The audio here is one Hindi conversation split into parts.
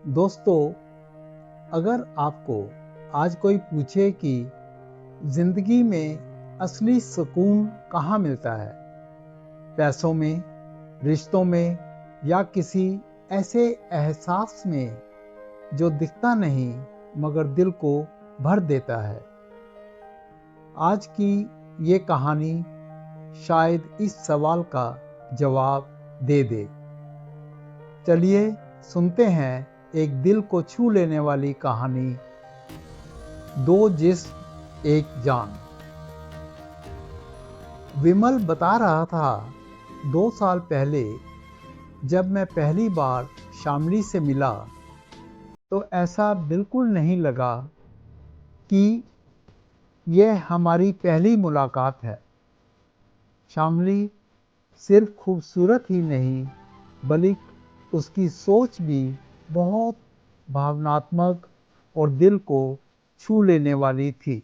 दोस्तों, अगर आपको आज कोई पूछे कि जिंदगी में असली सुकून कहाँ मिलता है, पैसों में, रिश्तों में या किसी ऐसे एहसास में जो दिखता नहीं मगर दिल को भर देता है, आज की ये कहानी शायद इस सवाल का जवाब दे दे। चलिए सुनते हैं एक दिल को छू लेने वाली कहानी, दो जिस्म एक जान। विमल बता रहा था, 2 साल पहले जब मैं पहली बार शामली से मिला तो ऐसा बिल्कुल नहीं लगा कि यह हमारी पहली मुलाकात है। शामली सिर्फ खूबसूरत ही नहीं बल्कि उसकी सोच भी बहुत भावनात्मक और दिल को छू लेने वाली थी।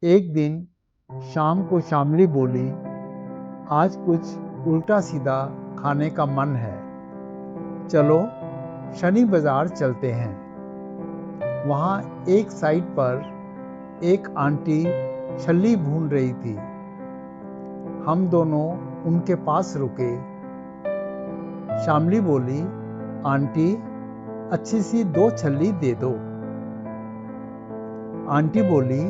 एक दिन शाम को शामली बोली, आज कुछ उल्टा सीधा खाने का मन है, चलो शनि बाजार चलते हैं। वहाँ एक साइड पर एक आंटी छल्ली भून रही थी। हम दोनों उनके पास रुके। शामली बोली, आंटी अच्छी सी 2 छल्ली दे दो। आंटी बोली,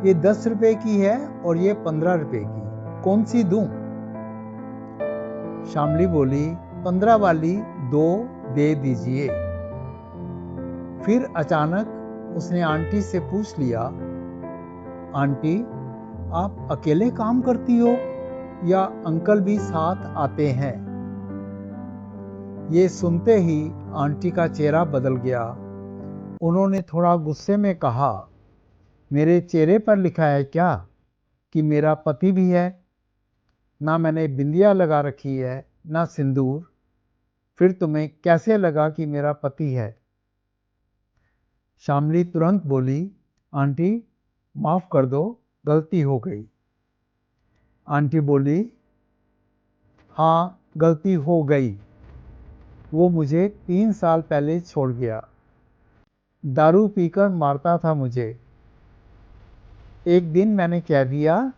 ये 10 रुपए की है और ये 15 रुपए की, कौन सी दूं? शामली बोली, 15 वाली 2 दे दीजिए। फिर अचानक उसने आंटी से पूछ लिया, आंटी आप अकेले काम करती हो या अंकल भी साथ आते हैं? ये सुनते ही आंटी का चेहरा बदल गया। उन्होंने थोड़ा गुस्से में कहा, मेरे चेहरे पर लिखा है क्या कि मेरा पति भी है? ना मैंने बिंदिया लगा रखी है ना सिंदूर, फिर तुम्हें कैसे लगा कि मेरा पति है? शामली तुरंत बोली, आंटी माफ कर दो, गलती हो गई। आंटी बोली, हाँ गलती हो गई। वो मुझे 3 साल पहले छोड़ गया। दारू पीकर मारता था मुझे। एक दिन मैंने कह दिया,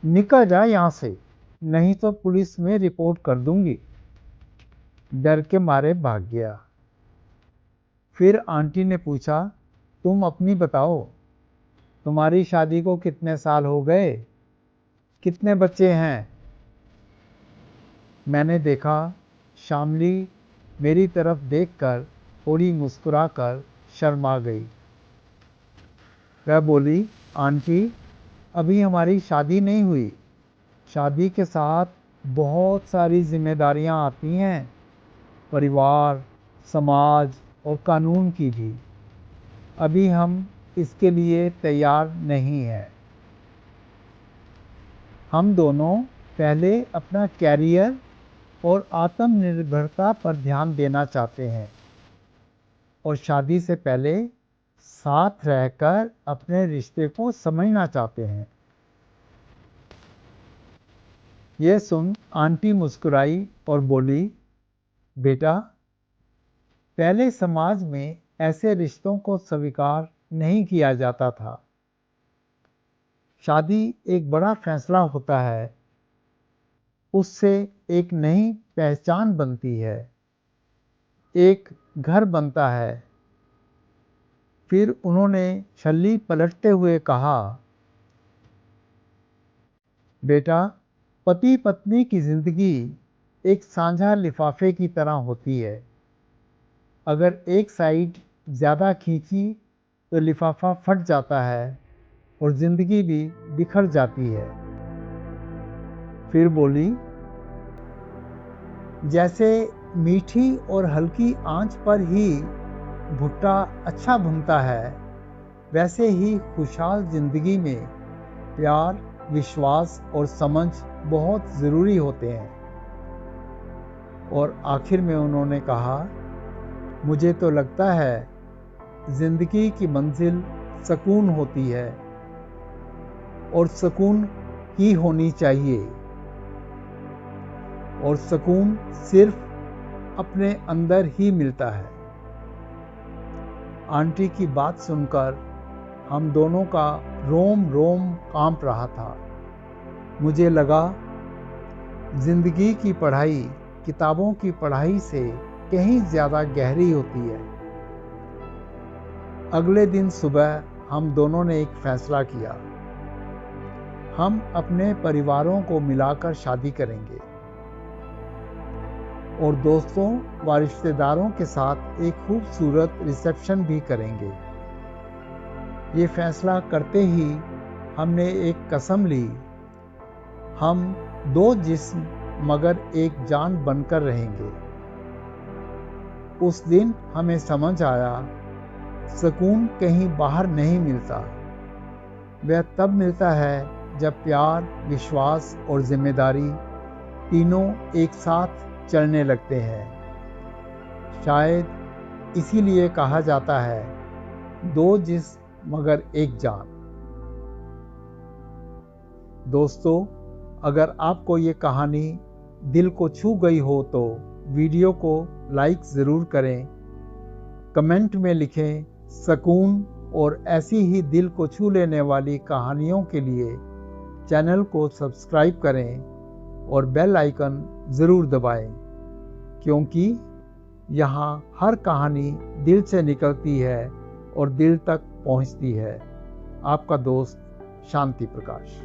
निकल जा यहाँ से, नहीं तो पुलिस में रिपोर्ट कर दूंगी। डर के मारे भाग गया। फिर आंटी ने पूछा, तुम अपनी बताओ, तुम्हारी शादी को कितने साल हो गए? कितने बच्चे हैं? मैंने देखा शामली मेरी तरफ देखकर थोड़ी मुस्कुराकर शर्मा गई। वह बोली, आंटी अभी हमारी शादी नहीं हुई। शादी के साथ बहुत सारी जिम्मेदारियां आती हैं, परिवार, समाज और कानून की भी। अभी हम इसके लिए तैयार नहीं हैं। हम दोनों पहले अपना कैरियर और आत्मनिर्भरता पर ध्यान देना चाहते हैं और शादी से पहले साथ रहकर अपने रिश्ते को समझना चाहते हैं। यह सुन आंटी मुस्कुराई और बोली, बेटा पहले समाज में ऐसे रिश्तों को स्वीकार नहीं किया जाता था। शादी एक बड़ा फैसला होता है, उससे एक नई पहचान बनती है, एक घर बनता है। फिर उन्होंने छल्ली पलटते हुए कहा, बेटा पति पत्नी की जिंदगी एक साझा लिफाफे की तरह होती है। अगर एक साइड ज्यादा खींची तो लिफाफा फट जाता है और जिंदगी भी बिखर जाती है। फिर बोली, जैसे मीठी और हल्की आंच पर ही भुट्टा अच्छा भुनता है, वैसे ही खुशहाल जिंदगी में प्यार, विश्वास और समझ बहुत ज़रूरी होते हैं। और आखिर में उन्होंने कहा, मुझे तो लगता है जिंदगी की मंजिल सुकून होती है और सुकून ही होनी चाहिए, और सुकून सिर्फ अपने अंदर ही मिलता है। आंटी की बात सुनकर हम दोनों का रोम रोम कांप रहा था। मुझे लगा जिंदगी की पढ़ाई किताबों की पढ़ाई से कहीं ज्यादा गहरी होती है। अगले दिन सुबह हम दोनों ने एक फैसला किया। हम अपने परिवारों को मिलाकर शादी करेंगे और दोस्तों व रिश्तेदारों के साथ एक खूबसूरत रिसेप्शन भी करेंगे। ये फैसला करते ही हमने एक कसम ली, हम दो जिस्म मगर एक जान बनकर रहेंगे। उस दिन हमें समझ आया, सुकून कहीं बाहर नहीं मिलता, वह तब मिलता है जब प्यार, विश्वास और जिम्मेदारी तीनों एक साथ चलने लगते हैं। शायद इसीलिए कहा जाता है, दो जिस्म मगर एक जान। दोस्तों, अगर आपको ये कहानी दिल को छू गई हो तो वीडियो को लाइक ज़रूर करें, कमेंट में लिखें सुकून, और ऐसी ही दिल को छू लेने वाली कहानियों के लिए चैनल को सब्सक्राइब करें और बेल आइकन ज़रूर दबाएं, क्योंकि यहाँ हर कहानी दिल से निकलती है और दिल तक पहुँचती है। आपका दोस्त शांति प्रकाश।